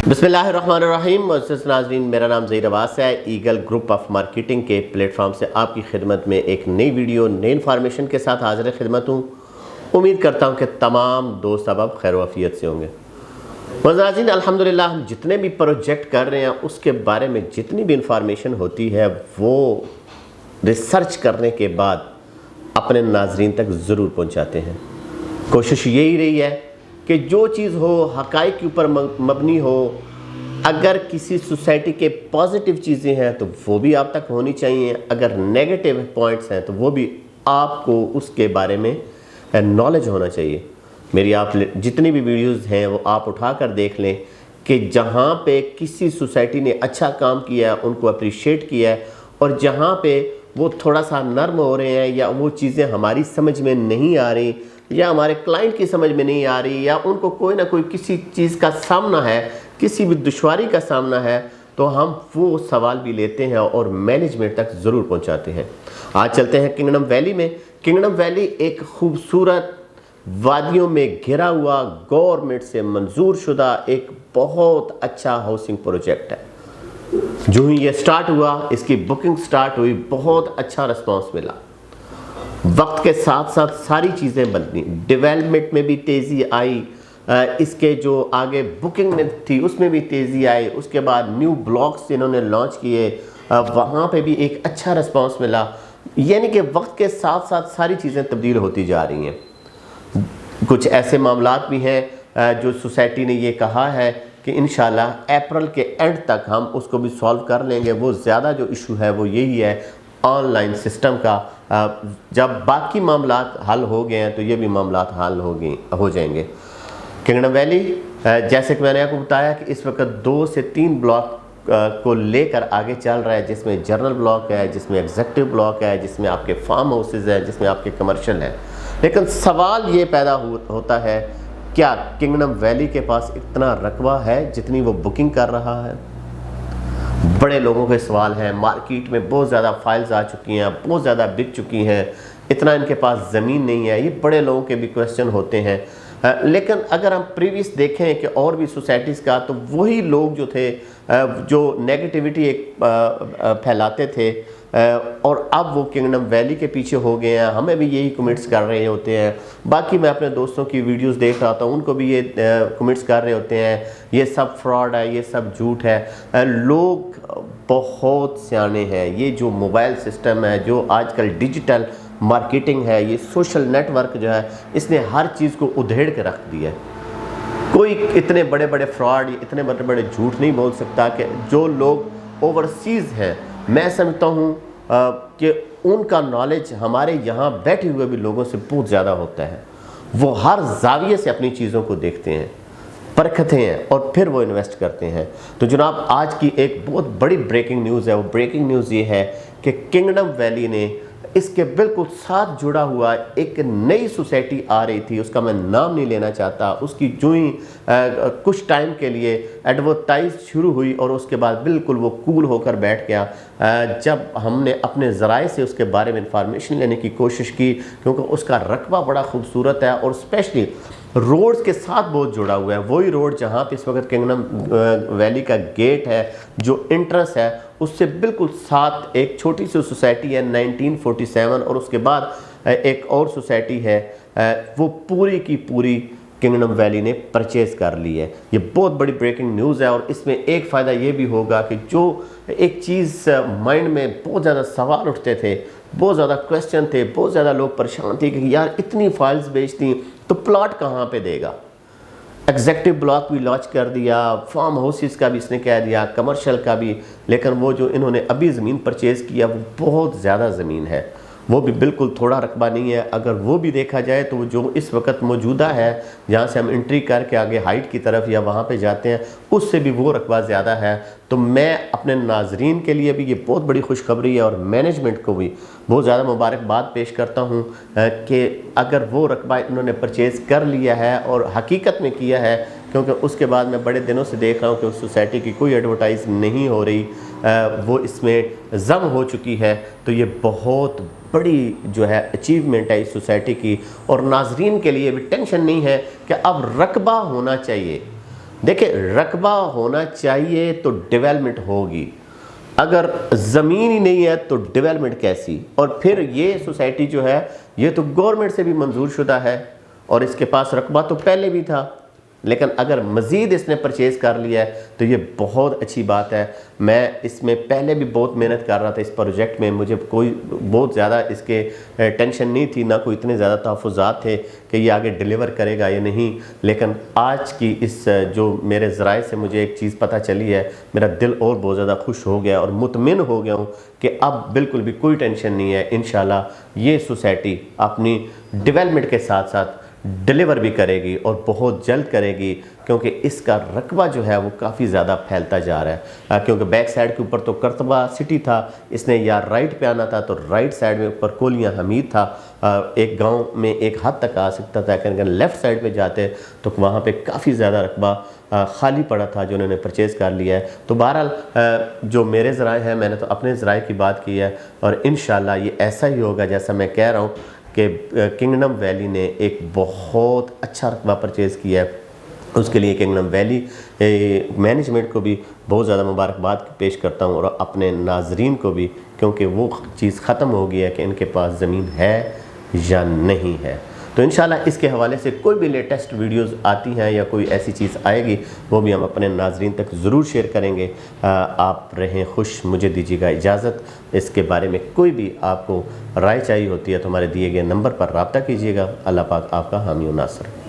बिस्मिल्लाहिर्रहमानिर्रहीम। मुअज़्ज़िज़ नाज़रीन, मेरा नाम ज़हीर अब्बास है। ईगल ग्रुप ऑफ मार्केटिंग के प्लेटफॉर्म से आपकी खिदमत में एक नई वीडियो नई इन्फॉर्मेशन के साथ हाज़िर खिदमत हूँ। उम्मीद करता हूँ कि तमाम दोस्त अब खैर वफ़ियत से होंगे। मुअज़्ज़िज़ नाज़रीन, अल्हम्दुलिल्लाह हम जितने भी प्रोजेक्ट कर रहे हैं उसके बारे में जितनी भी इंफॉर्मेशन होती है वो रिसर्च करने के बाद अपने नाज़रीन तक ज़रूर पहुँचाते हैं। कोशिश यही रही है कि जो चीज़ हो हक़ाइक़ के ऊपर मबनी हो। अगर किसी सोसाइटी के पॉजिटिव चीज़ें हैं तो वो भी आप तक होनी चाहिए, अगर नेगेटिव पॉइंट्स हैं तो वो भी आपको उसके बारे में नॉलेज होना चाहिए। मेरी आप जितनी भी वीडियोस हैं वो आप उठा कर देख लें कि जहाँ पे किसी सोसाइटी ने अच्छा काम किया है उनको अप्रिशिएट किया है, और जहाँ पे वो थोड़ा सा नर्म हो रहे हैं या वो चीज़ें हमारी समझ में नहीं आ रही या हमारे क्लाइंट की समझ में नहीं आ रही या उनको कोई ना कोई किसी चीज़ का सामना है, किसी भी दुश्वारी का सामना है, तो हम वो सवाल भी लेते हैं और मैनेजमेंट तक ज़रूर पहुंचाते हैं। आज चलते हैं किंगडम वैली में। किंगडम वैली एक खूबसूरत वादियों में घिरा हुआ गवर्नमेंट से मंजूर शुदा एक बहुत अच्छा हाउसिंग प्रोजेक्ट है। जो ही ये स्टार्ट हुआ, इसकी बुकिंग स्टार्ट हुई, बहुत अच्छा रिस्पॉन्स मिला। वक्त के साथ साथ सारी चीज़ें बदली, डेवलपमेंट में भी तेज़ी आई, इसके जो आगे बुकिंग में थी उसमें भी तेज़ी आई। उसके बाद न्यू ब्लॉक्स इन्होंने लॉन्च किए, वहाँ पे भी एक अच्छा रिस्पांस मिला। यानी कि वक्त के साथ साथ सारी चीज़ें तब्दील होती जा रही हैं। कुछ ऐसे मामलात भी हैं जो सोसाइटी ने ये कहा है कि इंशाल्लाह अप्रैल के एंड तक हम उसको भी सॉल्व कर लेंगे। वो ज़्यादा जो इशू है वो यही है ऑनलाइन सिस्टम का। जब बाकी मामलात हल हो गए हैं तो ये भी मामलात हल हो जाएंगे। किंगडम वैली जैसे कि मैंने आपको बताया कि इस वक्त 2 से 3 ब्लॉक को लेकर आगे चल रहा है, जिसमें जनरल ब्लॉक है, जिसमें एग्जीक्यूटिव ब्लॉक है, जिसमें आपके फार्म हाउसेज हैं, जिसमें आपके कमर्शियल हैं। लेकिन सवाल ये पैदा होता है, क्या किंगडम वैली के पास इतना रकबा है जितनी वो बुकिंग कर रहा है? बड़े लोगों के सवाल हैं। मार्केट में बहुत ज़्यादा फाइल्स आ चुकी हैं, बहुत ज़्यादा बिक चुकी हैं, इतना इनके पास ज़मीन नहीं है। ये बड़े लोगों के भी क्वेश्चन होते हैं। लेकिन अगर हम प्रीवियस देखें कि और भी सोसाइटीज़ का, तो वही लोग जो थे जो नेगेटिविटी एक फैलाते थे और अब वो किंगडम वैली के पीछे हो गए हैं। हमें भी यही कमेंट्स कर रहे होते हैं। बाकी मैं अपने दोस्तों की वीडियोस देख रहा था, उनको भी ये कमेंट्स कर रहे होते हैं ये सब फ्रॉड है, ये सब झूठ है। लोग बहुत सियाने हैं। ये जो मोबाइल सिस्टम है, जो आजकल डिजिटल मार्केटिंग है, ये सोशल नेटवर्क जो है, इसने हर चीज़ को उधेड़ के रख दिया है। कोई इतने बड़े बड़े फ्रॉड, इतने बड़े बड़े झूठ नहीं बोल सकता कि जो लोग ओवरसीज़ हैं, मैं समझता हूँ कि उनका नॉलेज हमारे यहाँ बैठे हुए भी लोगों से बहुत ज़्यादा होता है। वो हर जाविये से अपनी चीज़ों को देखते हैं, परखते हैं और फिर वो इन्वेस्ट करते हैं। तो जनाब, आज की एक बहुत बड़ी ब्रेकिंग न्यूज़ है। वो ब्रेकिंग न्यूज़ ये है कि किंगडम वैली ने इसके बिल्कुल साथ जुड़ा हुआ एक नई सोसाइटी आ रही थी, उसका मैं नाम नहीं लेना चाहता। उसकी जो ही कुछ टाइम के लिए एडवर्टाइज शुरू हुई और उसके बाद बिल्कुल वो कूल होकर बैठ गया। जब हमने अपने ज़राए से उसके बारे में इंफॉर्मेशन लेने की कोशिश की, क्योंकि उसका रकबा बड़ा खूबसूरत है और स्पेशली रोड्स के साथ बहुत जुड़ा हुआ है। वही रोड जहाँ पे इस वक्त किंगडम वैली का गेट है, जो एंट्रेंस है, उससे बिल्कुल साथ एक छोटी सी सोसाइटी है 1947, और उसके बाद एक और सोसाइटी है। वो पूरी की पूरी किंगडम वैली ने परचेज़ कर ली है। ये बहुत बड़ी ब्रेकिंग न्यूज़ है और इसमें एक फ़ायदा ये भी होगा कि जो एक चीज़ माइंड में बहुत ज़्यादा सवाल उठते थे, बहुत ज़्यादा क्वेश्चन थे, बहुत ज़्यादा लोग परेशान थे कि यार इतनी फाइल्स बेचती तो प्लॉट कहाँ पे देगा। एग्जीक्यूटिव ब्लॉक भी लॉन्च कर दिया, फार्म हाउसेस का भी इसने कह दिया, कमर्शियल का भी। लेकिन वो जो इन्होंने अभी ज़मीन परचेज़ किया वो बहुत ज़्यादा ज़मीन है, वो भी बिल्कुल थोड़ा रकबा नहीं है। अगर वो भी देखा जाए तो जो इस वक्त मौजूदा है, जहाँ से हम एंट्री करके आगे हाइट की तरफ या वहाँ पे जाते हैं, उससे भी वो रकबा ज़्यादा है। तो मैं अपने नाजरीन के लिए भी ये बहुत बड़ी खुशखबरी है और मैनेजमेंट को भी बहुत ज़्यादा मुबारकबाद पेश करता हूँ कि अगर वो रकबा इन्होंने परचेज़ कर लिया है और हकीकत में किया है, क्योंकि उसके बाद मैं बड़े दिनों से देख रहा हूँ कि उस सोसाइटी की कोई एडवर्टाइज नहीं हो रही, वो इसमें जम हो चुकी है। तो ये बहुत बड़ी जो है अचीवमेंट है इस सोसाइटी की, और नाजरीन के लिए भी टेंशन नहीं है कि अब रकबा होना चाहिए। دیکھیں رقبہ ہونا چاہیے تو ڈیولپمنٹ ہوگی، اگر زمین ہی نہیں ہے تو ڈیولپمنٹ کیسی؟ اور پھر یہ سوسائٹی جو ہے یہ تو گورنمنٹ سے بھی منظور شدہ ہے اور اس کے پاس رقبہ تو پہلے بھی تھا، لیکن اگر مزید اس نے پرچیز کر لیا ہے تو یہ بہت اچھی بات ہے۔ میں اس میں پہلے بھی بہت محنت کر رہا تھا اس پروجیکٹ میں، مجھے کوئی بہت زیادہ اس کے ٹینشن نہیں تھی، نہ کوئی اتنے زیادہ تحفظات تھے کہ یہ آگے ڈیلیور کرے گا یا نہیں، لیکن آج کی اس جو میرے ذرائع سے مجھے ایک چیز پتہ چلی ہے، میرا دل اور بہت زیادہ خوش ہو گیا اور مطمئن ہو گیا ہوں کہ اب بالکل بھی کوئی ٹینشن نہیں ہے۔ انشاءاللہ یہ سوسائٹی اپنی ڈیولپمنٹ کے ساتھ ساتھ ڈیلیور بھی کرے گی اور بہت جلد کرے گی، کیونکہ اس کا رقبہ جو ہے وہ کافی زیادہ پھیلتا جا رہا ہے، کیونکہ بیک سائڈ کے اوپر تو کرتبہ سٹی تھا، اس نے یا رائٹ پہ آنا تھا تو رائٹ سائڈ میں اوپر کولیاں حمید تھا، ایک گاؤں میں ایک حد تک آ سکتا تھا، لیکن اگر لیفٹ سائڈ پہ جاتے تو وہاں پہ کافی زیادہ رقبہ خالی پڑا تھا جو انہوں نے پرچیز کر لیا ہے۔ تو بہرحال جو میرے ذرائع ہیں، میں نے تو اپنے ذرائع کی بات کی ہے اور انشاءاللہ یہ ایسا ہی ہوگا جیسا میں کہہ رہا ہوں کہ کنگڈم ویلی نے ایک بہت اچھا رقبہ پرچیز کیا ہے۔ اس کے لیے کنگڈم ویلی مینجمنٹ کو بھی بہت زیادہ مبارکباد پیش کرتا ہوں اور اپنے ناظرین کو بھی، کیونکہ وہ چیز ختم ہو گئی ہے کہ ان کے پاس زمین ہے یا نہیں ہے۔ تو انشاءاللہ اس کے حوالے سے کوئی بھی لیٹسٹ ویڈیوز آتی ہیں یا کوئی ایسی چیز آئے گی وہ بھی ہم اپنے ناظرین تک ضرور شیئر کریں گے۔ آپ رہیں خوش، مجھے دیجیے گا اجازت۔ اس کے بارے میں کوئی بھی آپ کو رائے چاہیے ہوتی ہے تو ہمارے دیے گئے نمبر پر رابطہ کیجیے گا۔ اللہ پاک آپ کا حامی و ناصر۔